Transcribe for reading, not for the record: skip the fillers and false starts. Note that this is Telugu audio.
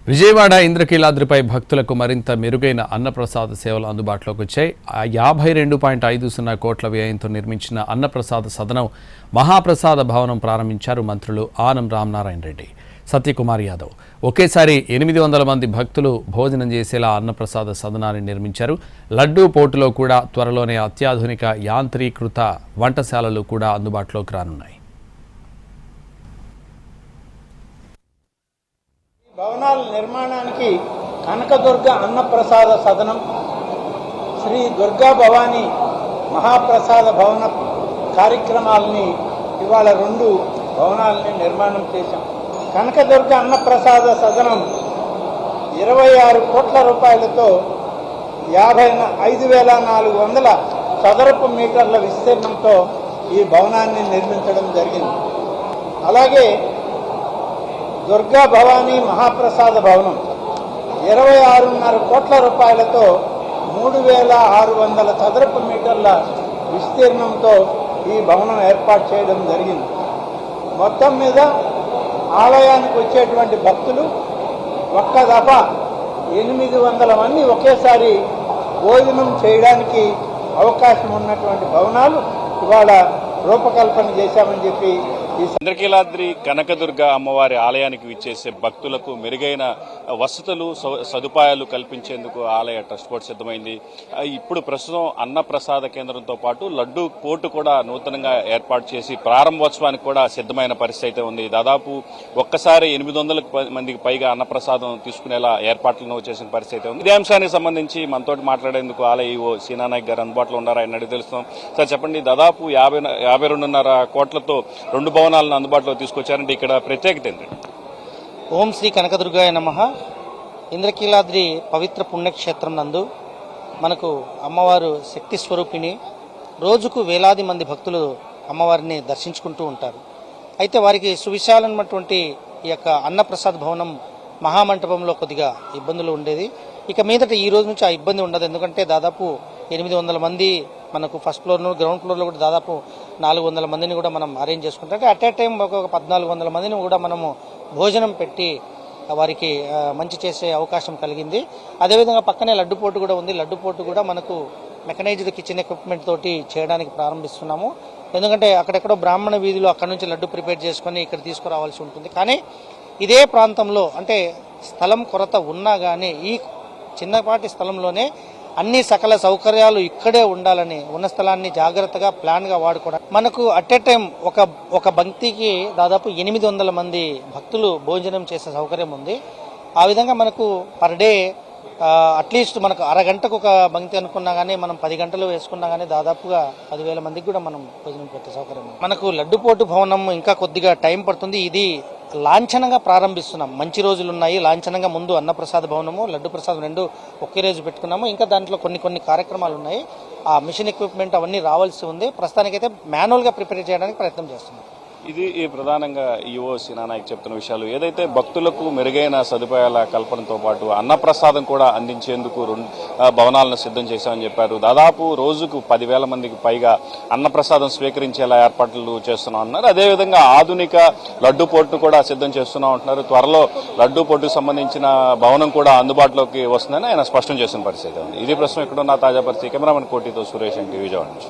విజయవాడ ఇంద్రకీలాద్రిపై భక్తులకు మరింత మెరుగైన అన్నప్రసాద సేవలు అందుబాటులోకి వచ్చాయి. 52.50 కోట్ల వ్యయంతో నిర్మించిన అన్నప్రసాద సదనం మహాప్రసాద భవనం ప్రారంభించారు మంత్రులు ఆనం రామనారాయణ రెడ్డి, సత్యకుమార్ యాదవ్. ఒకేసారి 800 మంది భక్తులు భోజనం చేసేలా అన్నప్రసాద సదనాన్ని నిర్మించారు. లడ్డూ పోటులో కూడా త్వరలోనే అత్యాధునిక యాంత్రీకృత వంటశాలలు కూడా అందుబాటులోకి రానున్నాయి. భవనాల నిర్మాణానికి కనకదుర్గ అన్నప్రసాద సదనం, శ్రీ దుర్గా భవానీ మహాప్రసాద భవన కార్యక్రమాలని ఇవాళ 2 భవనాలని నిర్మాణం చేశాం. కనకదుర్గ అన్నప్రసాద సదనం 26 కోట్ల రూపాయలతో 5,400 చదరపు మీటర్ల విస్తీర్ణంతో ఈ భవనాన్ని నిర్మించడం జరిగింది. అలాగే దుర్గా భవానీ మహాప్రసాద భవనం 26.5 కోట్ల రూపాయలతో 3,600 చదరపు మీటర్ల విస్తీర్ణంతో ఈ భవనం ఏర్పాటు చేయడం జరిగింది. మొత్తం మీద ఆలయానికి వచ్చేటువంటి భక్తులు ఒక్క దఫా 800 మంది ఒకేసారి భోజనం చేయడానికి అవకాశం ఉన్నటువంటి భవనాలు ఇవాళ రూపకల్పన చేశామని చెప్పి ఇంద్రకీలాద్రి కనకదుర్గ అమ్మవారి ఆలయానికి విచ్చేసే భక్తులకు మెరుగైన వసతులు సదుపాయాలు కల్పించేందుకు ఆలయ ట్రస్ట్ బోర్డు సిద్ధమైంది. ఇప్పుడు ప్రస్తుతం అన్నప్రసాద కేంద్రంతో పాటు లడ్డూ కోర్టు కూడా నూతనంగా ఏర్పాటు చేసి ప్రారంభోత్సవానికి కూడా సిద్ధమైన పరిస్థితి అయితే ఉంది. దాదాపు ఒక్కసారి 800 మందికి పైగా అన్నప్రసాదం తీసుకునేలా ఏర్పాట్లను చేసిన పరిస్థితి అయితే ఉంది. ఇదే అంశానికి సంబంధించి మనతో మాట్లాడేందుకు ఆలయ ఈవో సీనానాయక్ గారు అందుబాటులో ఉన్నారు. ఆయన అడిగి తెలుస్తాం. సార్ చెప్పండి, దాదాపు 52.5 కోట్లతో 2 భవనాలను అందుబాటులో తీసుకొచ్చారంటే ఇక్కడ ప్రత్యేకత ఏంటండి? ఓం శ్రీ కనకదుర్గాయ నమః. ఇంద్రకీలాద్రి పవిత్ర పుణ్యక్షేత్రం నందు మనకు అమ్మవారు శక్తి స్వరూపిణి. రోజుకు వేలాది మంది భక్తులు అమ్మవారిని దర్శించుకుంటూ ఉంటారు. అయితే వారికి సువిశాలమైనటువంటి ఈ యొక్క అన్నప్రసాద్ భవనం మహామంటపంలో కొద్దిగా ఇబ్బందులు ఉండేది. ఇక మీదట ఈ రోజు నుంచి ఆ ఇబ్బంది ఉండదు. ఎందుకంటే దాదాపు 800 మంది మనకు ఫస్ట్ ఫ్లోర్ను, గ్రౌండ్ ఫ్లోర్లో కూడా దాదాపు 400 మందిని కూడా మనం అరేంజ్ చేసుకుంటాం. అంటే అట్ ఏ టైం ఒక 1,400 మందిని కూడా మనము భోజనం పెట్టి వారికి మంచి చేసే అవకాశం కలిగింది. అదేవిధంగా పక్కనే లడ్డుపోటు కూడా ఉంది. లడ్డుపోటు కూడా మనకు మెకనైజ్డ్ కిచెన్ ఎక్విప్మెంట్ తోటి చేయడానికి ప్రారంభిస్తున్నాము. ఎందుకంటే అక్కడెక్కడో బ్రాహ్మణ వీధిలో అక్కడ నుంచి లడ్డు ప్రిపేర్ చేసుకొని ఇక్కడ తీసుకురావాల్సి ఉంటుంది. కానీ ఇదే ప్రాంతంలో అంటే స్థలం కొరత ఉన్నా కానీ ఈ చిన్నపాటి స్థలంలోనే అన్ని సకల సౌకర్యాలు ఇక్కడే ఉండాలని ఉన్న స్థలాన్ని జాగ్రత్తగా ప్లాన్గా వాడుకోవడం. మనకు అట్ ఏ టైం ఒక బంతికి దాదాపు 800 మంది భక్తులు భోజనం చేసే సౌకర్యం ఉంది. ఆ విధంగా మనకు పర్ డే అట్లీస్ట్ మనకు అరగంటకు ఒక బంతి అనుకున్నా కానీ మనం 10 గంటలు వేసుకున్నా కానీ దాదాపుగా 10,000 మందికి కూడా మనం భోజనం పెట్టే సౌకర్యం ఉంది. మనకు లడ్డుపోటు భవనం ఇంకా కొద్దిగా టైం పడుతుంది. ఇది లాంఛనంగా ప్రారంభిస్తున్నాం. మంచి రోజులు ఉన్నాయి. లాంఛనంగా ముందు అన్నప్రసాద భవనము, లడ్డు ప్రసాదం 2 ఒకే రోజు పెట్టుకున్నాము. ఇంకా దాంట్లో కొన్ని కార్యక్రమాలు ఉన్నాయి. ఆ మిషన్ ఎక్విప్మెంట్ అవన్నీ రావాల్సి ఉంది. ప్రస్తుతానికైతే మాన్యువల్గా ప్రిపేర్ చేయడానికి ప్రయత్నం చేస్తున్నాం. ఇది ప్రధానంగా ఈవో సీనానాయక్ చెప్తున్న విషయాలు. ఏదైతే భక్తులకు మెరుగైన సదుపాయాల కల్పనతో పాటు అన్నప్రసాదం కూడా అందించేందుకు 2 భవనాలను సిద్ధం చేశామని చెప్పారు. దాదాపు రోజుకు 10,000 మందికి పైగా అన్నప్రసాదం స్వీకరించేలా ఏర్పాట్లు చేస్తున్నాం అన్నారు. అదేవిధంగా ఆధునిక లడ్డు పోర్టు కూడా సిద్ధం చేస్తున్నాం అంటున్నారు. త్వరలో లడ్డు పోర్టుకు సంబంధించిన భవనం కూడా అందుబాటులోకి వస్తుందని ఆయన స్పష్టం చేసిన పరిస్థితి ఉంది. ఇది ప్రస్తుతం ఇక్కడున్న తాజా పరిస్థితి. కెమెరామెన్ కోటితో సురేష్, టీవీ విజయవాడ నుంచి.